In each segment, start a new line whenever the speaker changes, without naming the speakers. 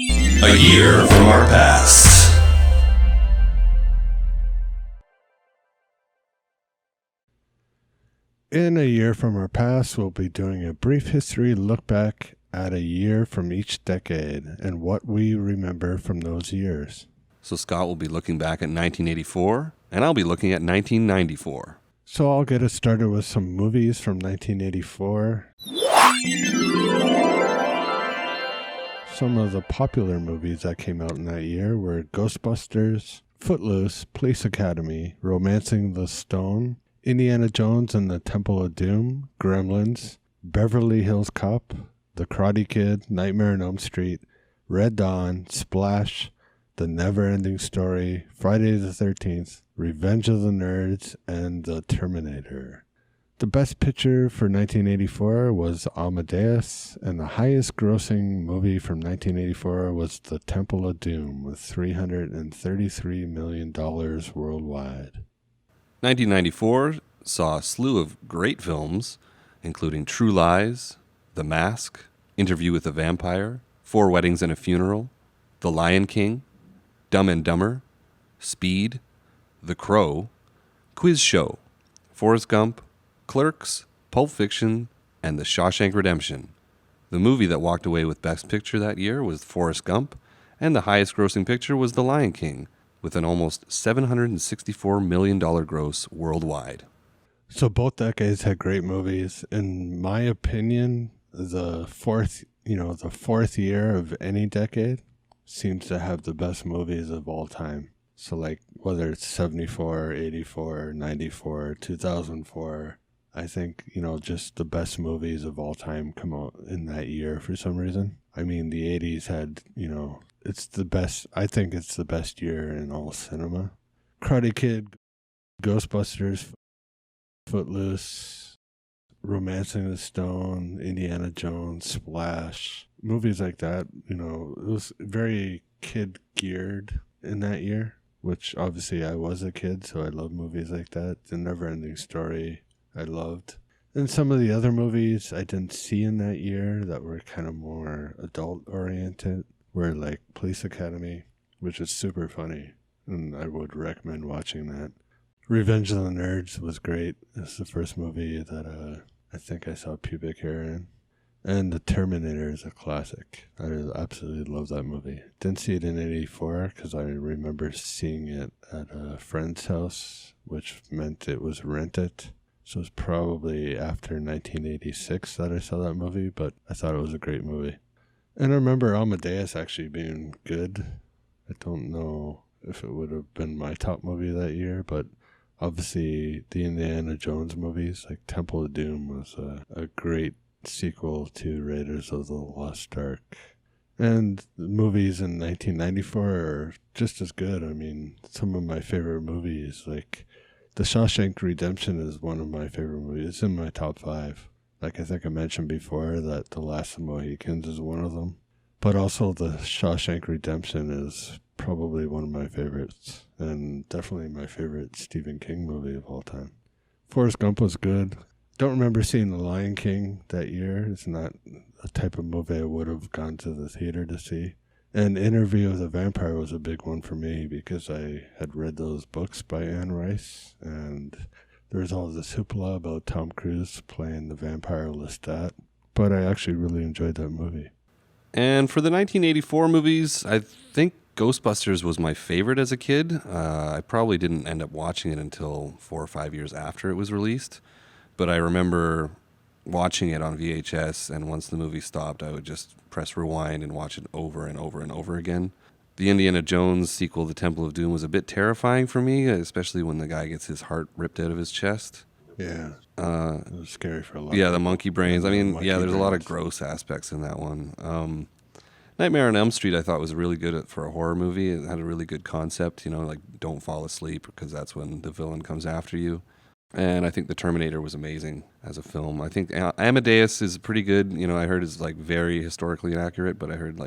A year from our past.
In a year from our past, we'll be doing a brief history look back at a year from each decade and what we remember from those years.
So Scott will be looking back at 1984, and I'll be looking at 1994.
So I'll get us started with some movies from 1984. Some of the popular movies that came out in that year were Ghostbusters, Footloose, Police Academy, Romancing the Stone, Indiana Jones and the Temple of Doom, Gremlins, Beverly Hills Cop, The Karate Kid, Nightmare on Elm Street, Red Dawn, Splash, The Never-Ending Story, Friday the 13th, Revenge of the Nerds, and The Terminator. The best picture for 1984 was Amadeus, and the highest grossing movie from 1984 was The Temple of Doom with $333 million worldwide.
1994 saw a slew of great films, including True Lies, The Mask, Interview with the Vampire, Four Weddings and a Funeral, The Lion King, Dumb and Dumber, Speed, The Crow, Quiz Show, Forrest Gump, Clerks, Pulp Fiction, and The Shawshank Redemption. The movie that walked away with Best Picture that year was Forrest Gump, and the highest grossing picture was The Lion King, with an almost $764 million gross worldwide.
So both decades had great movies. In my opinion, the fourth year of any decade seems to have the best movies of all time. So like whether it's 74, 84, 94, 2004, I think, just the best movies of all time come out in that year for some reason. I mean, the 80s had, it's the best. I think it's the best year in all cinema. Karate Kid, Ghostbusters, Footloose, Romancing the Stone, Indiana Jones, Splash, movies like that. It was very kid geared in that year, which obviously I was a kid, so I love movies like that. The Never-Ending Story, I loved. And some of the other movies I didn't see in that year that were kind of more adult oriented were like Police Academy, which is super funny, and I would recommend watching that. Revenge of the Nerds was great. It's the first movie that I think I saw pubic hair in. And The Terminator is a classic. I absolutely love that movie. Didn't see it in 84 because I remember seeing it at a friend's house, which meant it was rented. So it was probably after 1986 that I saw that movie, but I thought it was a great movie. And I remember Amadeus actually being good. I don't know if it would have been my top movie that year, but obviously the Indiana Jones movies, like Temple of Doom, was a great sequel to Raiders of the Lost Ark. And the movies in 1994 are just as good. I mean, some of my favorite movies, like The Shawshank Redemption is one of my favorite movies. It's in my top 5. Like I think I mentioned before that The Last of the Mohicans is one of them. But also The Shawshank Redemption is probably one of my favorites. And definitely my favorite Stephen King movie of all time. Forrest Gump was good. Don't remember seeing The Lion King that year. It's not a type of movie I would have gone to the theater to see. And Interview with the Vampire was a big one for me because I had read those books by Anne Rice, and there was all this hoopla about Tom Cruise playing the vampire Lestat, but I actually really enjoyed that movie.
And for the 1984 movies, I think Ghostbusters was my favorite as a kid. I probably didn't end up watching it until 4 or 5 years after it was released, but I remember watching it on VHS, and once the movie stopped, I would just press rewind and watch it over and over and over again. The Indiana Jones sequel, The Temple of Doom, was a bit terrifying for me, especially when the guy gets his heart ripped out of his chest.
Yeah, it was scary for a lot.
Yeah, the monkey brains. I mean, there's a lot of gross aspects in that one. Nightmare on Elm Street I thought was really good for a horror movie. It had a really good concept, like don't fall asleep because that's when the villain comes after you. And I think The Terminator was amazing as a film. I think Amadeus is pretty good. I heard it's like very historically inaccurate, but I heard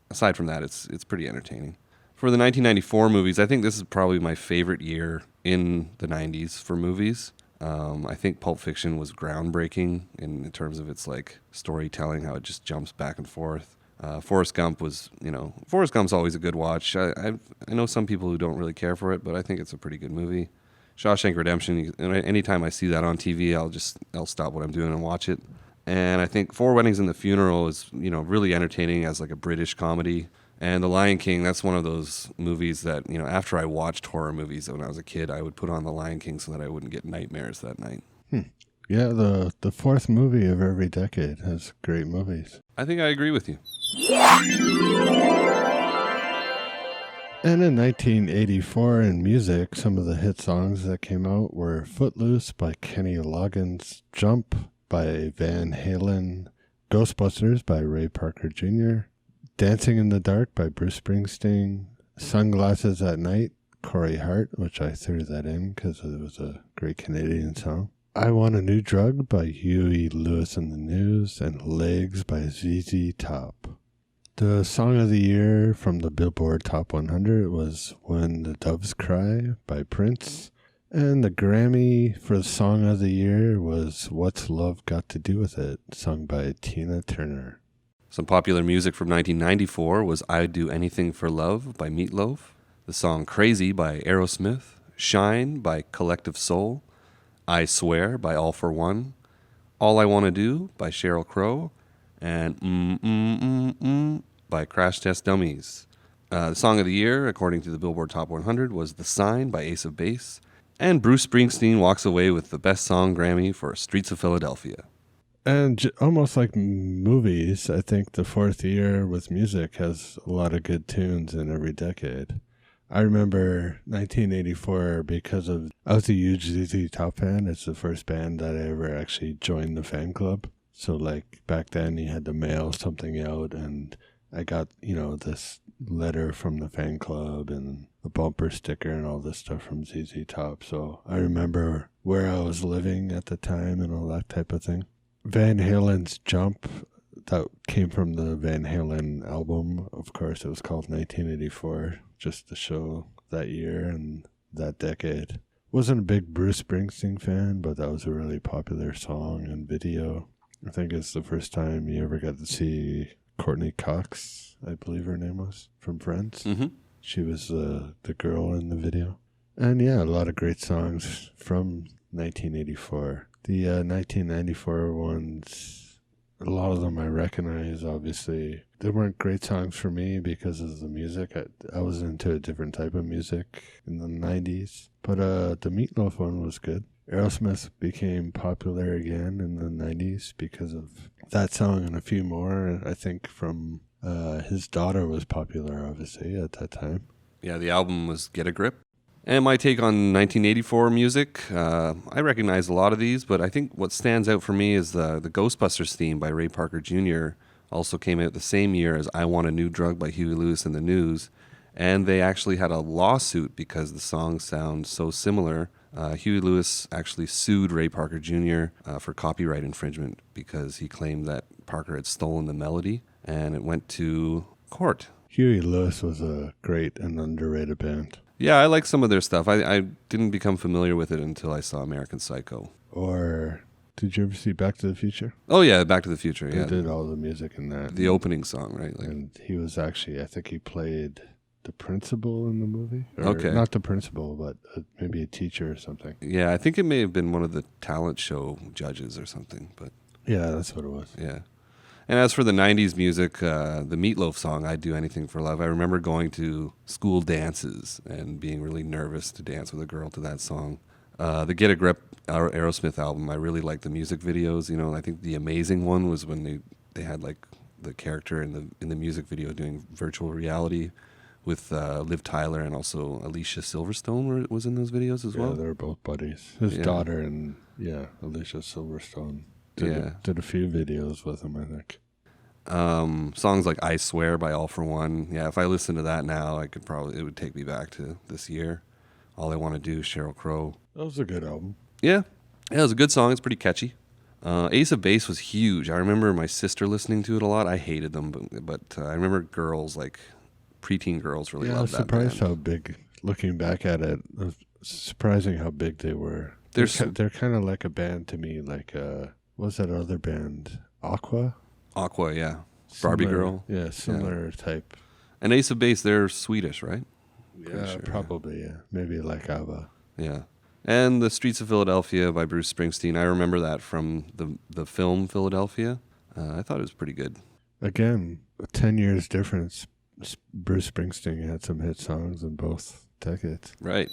aside from that, it's pretty entertaining. For the 1994 movies, I think this is probably my favorite year in the 90s for movies. I think Pulp Fiction was groundbreaking in terms of its storytelling, how it just jumps back and forth. Forrest Gump was, Forrest Gump's always a good watch. I know some people who don't really care for it, but I think it's a pretty good movie. Shawshank Redemption, anytime I see that on TV, I'll stop what I'm doing and watch it. And I think Four Weddings and the Funeral is, really entertaining as like a British comedy. And The Lion King, that's one of those movies that, after I watched horror movies when I was a kid, I would put on The Lion King so that I wouldn't get nightmares that night.
Yeah, the fourth movie of every decade has great movies.
I think I agree with you.
And in 1984 in music, some of the hit songs that came out were Footloose by Kenny Loggins, Jump by Van Halen, Ghostbusters by Ray Parker Jr., Dancing in the Dark by Bruce Springsteen, Sunglasses at Night, Corey Hart, which I threw that in because it was a great Canadian song, I Want a New Drug by Huey Lewis and the News, and Legs by ZZ Top. The song of the year from the Billboard Top 100 was When the Doves Cry by Prince, and the Grammy for the song of the year was What's Love Got to Do with It, sung by Tina Turner.
Some popular music from 1994 was I'd Do Anything for Love by Meat Loaf, the song Crazy by Aerosmith, Shine by Collective Soul, I Swear by All for One, All I Want to Do by Sheryl Crow, and by Crash Test Dummies. The song of the year, according to the Billboard Top 100, was The Sign by Ace of Base, and Bruce Springsteen walks away with the Best Song Grammy for Streets of Philadelphia.
And almost like movies, I think the fourth year with music has a lot of good tunes in every decade. I remember 1984 because I was a huge ZZ Top fan. It's the first band that I ever actually joined the fan club. So like back then you had to mail something out, and I got, this letter from the fan club and a bumper sticker and all this stuff from ZZ Top. So I remember where I was living at the time and all that type of thing. Van Halen's Jump, that came from the Van Halen album. Of course, it was called 1984, just to show that year and that decade. Wasn't a big Bruce Springsteen fan, but that was a really popular song and video. I think it's the first time you ever got to see Courtney Cox, I believe her name was, from Friends.
Mm-hmm.
She was the girl in the video. And yeah, a lot of great songs from 1984. The 1994 ones, a lot of them I recognize, obviously. They weren't great songs for me because of the music. I was into a different type of music in the 90s. But the Meat Loaf one was good. Aerosmith became popular again in the 90s because of that song and a few more. I think from his daughter was popular, obviously, at that time.
Yeah, the album was Get a Grip. And my take on 1984 music, I recognize a lot of these, but I think what stands out for me is the Ghostbusters theme by Ray Parker Jr. also came out the same year as I Want a New Drug by Huey Lewis and the News. And they actually had a lawsuit because the songs sound so similar. Huey Lewis actually sued Ray Parker Jr. For copyright infringement because he claimed that Parker had stolen the melody, and it went to court.
Huey Lewis was a great and underrated band.
Yeah, I like some of their stuff. I didn't become familiar with it until I saw American Psycho.
Or did you ever see Back to the Future?
Oh, yeah, Back to the Future,
They
yeah.
did all the music in that.
The opening song, right?
And he was actually, I think he played the principal in the movie. Or
Okay.
Not the principal, but maybe a teacher or something.
Yeah, I think it may have been one of the talent show judges or something, but
Yeah, that's what it was.
yeah. And as for the 90s music, the Meat Loaf song, I'd Do Anything for Love, I remember going to school dances and being really nervous to dance with a girl to that song. The Get a Grip Aerosmith album, I really liked the music videos. I think the amazing one was when they had like the character in the music video doing virtual reality with Liv Tyler, and also Alicia Silverstone was in those videos as well.
Yeah, they're both buddies. His
Yeah.
daughter and, Alicia Silverstone did a few videos with him, I think.
Songs like I Swear by All for One. Yeah, if I listen to that now, it would take me back to this year. All I Want to Do, Sheryl Crow.
That was a good album.
Yeah, it was a good song. It's pretty catchy. Ace of Base was huge. I remember my sister listening to it a lot. I hated them, but I remember girls, like preteen girls, really
I was
loved that
surprised
band.
how big, looking back at it, it was surprising how big they were.
They're
They're kind of like a band to me, like, what was that other band? Aqua?
Aqua, yeah. Barbie
Similar-
Girl.
Yeah, similar type.
And Ace of Base, they're Swedish, right?
Yeah,
sure, yeah.
probably. Yeah, maybe like ABBA.
Yeah. And The Streets of Philadelphia by Bruce Springsteen. I remember that from the film Philadelphia. I thought it was pretty good.
Again, 10 years difference. Bruce Springsteen had some hit songs in both decades.
Right.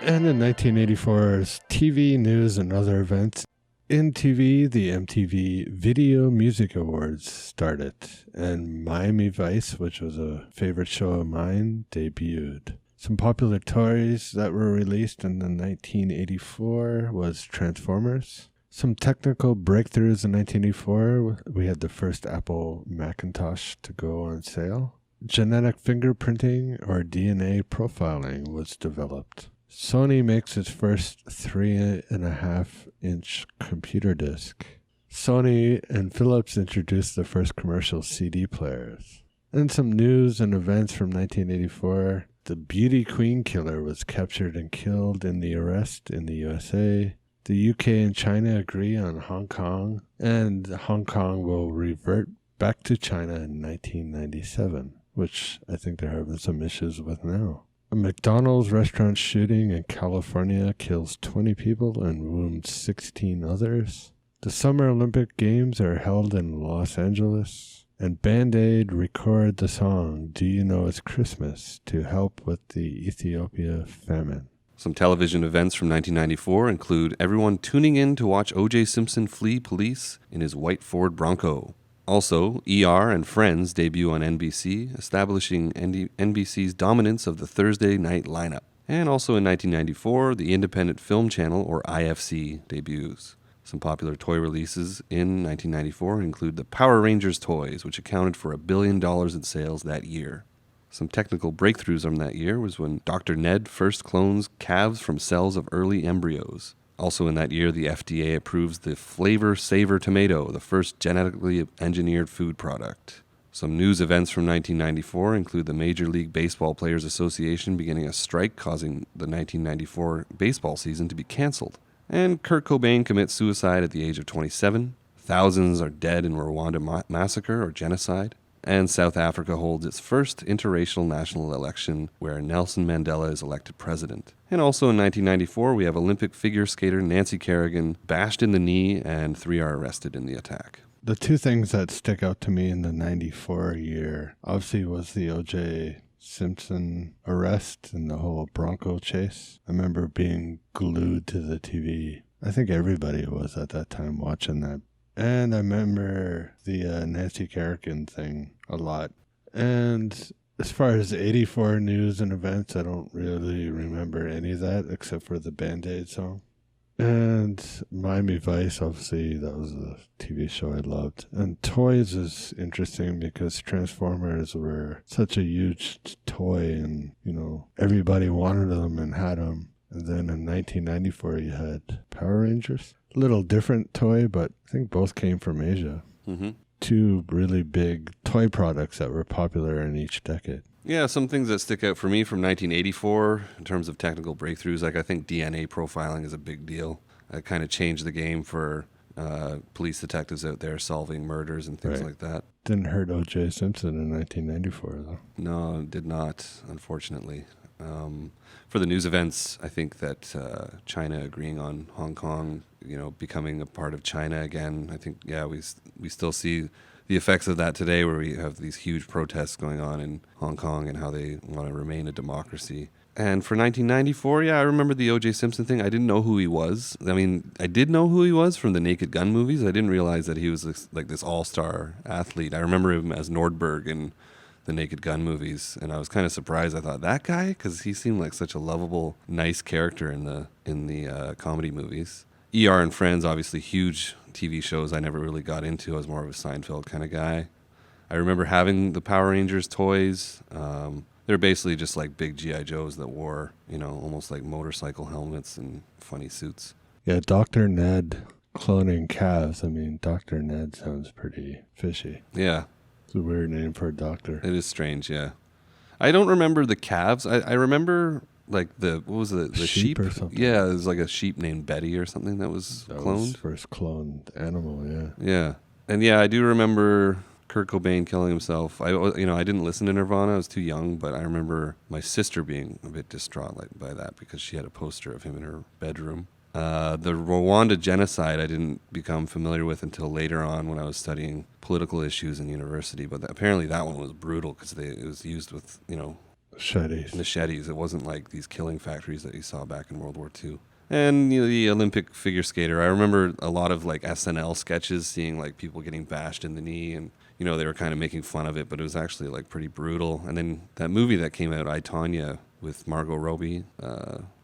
And in 1984's TV news and other events, in TV, the MTV Video Music Awards started, and Miami Vice, which was a favorite show of mine, debuted. Some popular toys that were released in the 1984 was Transformers. Some technical breakthroughs in 1984, we had the first Apple Macintosh to go on sale. Genetic fingerprinting or DNA profiling was developed. Sony makes its first 3.5-inch computer disc. Sony and Philips introduced the first commercial CD players. And some news and events from 1984. The Beauty Queen killer was captured and killed in the arrest in the USA. The UK and China agree on Hong Kong, and Hong Kong will revert back to China in 1997, which I think they're having some issues with now. A McDonald's restaurant shooting in California kills 20 people and wounds 16 others. The Summer Olympic Games are held in Los Angeles, and Band-Aid record the song Do You Know It's Christmas to help with the Ethiopia famine.
Some television events from 1994 include everyone tuning in to watch O.J. Simpson flee police in his white Ford Bronco. Also, ER and Friends debut on NBC, establishing NBC's dominance of the Thursday night lineup. And also in 1994, the Independent Film Channel, or IFC, debuts. Some popular toy releases in 1994 include the Power Rangers toys, which accounted for $1 billion in sales that year. Some technical breakthroughs from that year was when Dr. Ned first clones calves from cells of early embryos. Also in that year, the FDA approves the Flavor Savor tomato, the first genetically engineered food product. Some news events from 1994 include the Major League Baseball Players Association beginning a strike causing the 1994 baseball season to be canceled. And Kurt Cobain commits suicide at the age of 27. Thousands are dead in Rwanda massacre or genocide. And South Africa holds its first interracial national election where Nelson Mandela is elected president. And also in 1994, we have Olympic figure skater Nancy Kerrigan bashed in the knee and 3 are arrested in the attack.
The two things that stick out to me in the 94 year, obviously, was the O.J. Simpson arrest and the whole Bronco chase. I remember being glued to the TV. I think everybody was at that time watching that. And I remember the Nancy Kerrigan thing a lot. And as far as 84 news and events, I don't really remember any of that except for the Band-Aid song. And Miami Vice, obviously, that was a TV show I loved. And toys is interesting because Transformers were such a huge toy and, you know, everybody wanted them and had them. And then in 1994, you had Power Rangers. A little different toy, but I think both came from Asia.
Mm-hmm.
Two really big toy products that were popular in each decade.
Yeah, some things that stick out for me from 1984 in terms of technical breakthroughs, like I think DNA profiling is a big deal. It kind of changed the game for police detectives out there solving murders and things like that.
Didn't hurt O.J. Simpson in 1994, though.
No, it did not, unfortunately. For the news events, I think that China agreeing on Hong Kong, becoming a part of China again, I think, we still see the effects of that today where we have these huge protests going on in Hong Kong and how they want to remain a democracy. And for 1994, I remember the O.J. Simpson thing. I didn't know who he was. I mean, I did know who he was from the Naked Gun movies. I didn't realize that he was this all-star athlete. I remember him as Nordberg in the Naked Gun movies, and I was kind of surprised. I thought, that guy? Because he seemed like such a lovable, nice character in the comedy movies. ER and Friends, obviously huge TV shows I never really got into. I was more of a Seinfeld kind of guy. I remember having the Power Rangers toys. They're basically just like big G.I. Joes that wore, almost like motorcycle helmets and funny suits.
Yeah, Dr. Ned cloning calves. I mean, Dr. Ned sounds pretty fishy.
Yeah.
It's a weird name for a doctor.
It is strange, yeah. I don't remember the calves. I remember Like what was it? The
Sheep or something.
Yeah, it was like a sheep named Betty or something that was cloned.
Was first cloned animal, yeah.
Yeah. And yeah, I do remember Kurt Cobain killing himself. I didn't listen to Nirvana. I was too young, but I remember my sister being a bit distraught by that because she had a poster of him in her bedroom. The Rwanda genocide I didn't become familiar with until later on when I was studying political issues in university. But apparently that one was brutal because it was used with, machetes. It wasn't like these killing factories that you saw back in World War II. And the Olympic figure skater. I remember a lot of like SNL sketches, seeing like people getting bashed in the knee, and they were kind of making fun of it, but it was actually like pretty brutal. And then that movie that came out, I, Tonya, with Margot Robbie,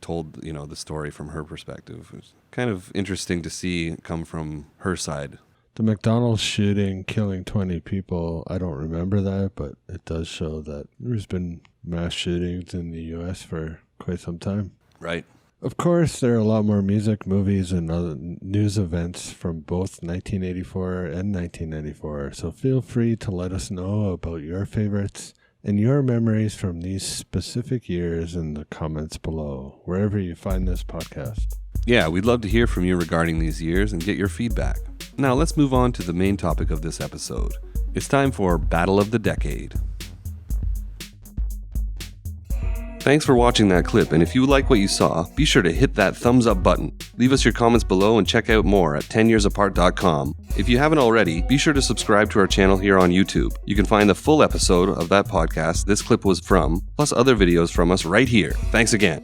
told the story from her perspective. It was kind of interesting to see come from her side.
The McDonald's shooting, killing 20 people, I don't remember that, but it does show that there's been mass shootings in the U.S. for quite some time.
Right.
Of course, there are a lot more music, movies, and other news events from both 1984 and 1994, so feel free to let us know about your favorites and your memories from these specific years in the comments below, wherever you find this podcast.
Yeah, we'd love to hear from you regarding these years and get your feedback. Now let's move on to the main topic of this episode. It's time for Battle of the Decade. Thanks for watching that clip, and if you like what you saw, be sure to hit that thumbs up button. Leave us your comments below and check out more at 10yearsapart.com. If you haven't already, be sure to subscribe to our channel here on YouTube. You can find the full episode of that podcast this clip was from, plus other videos from us right here. Thanks again.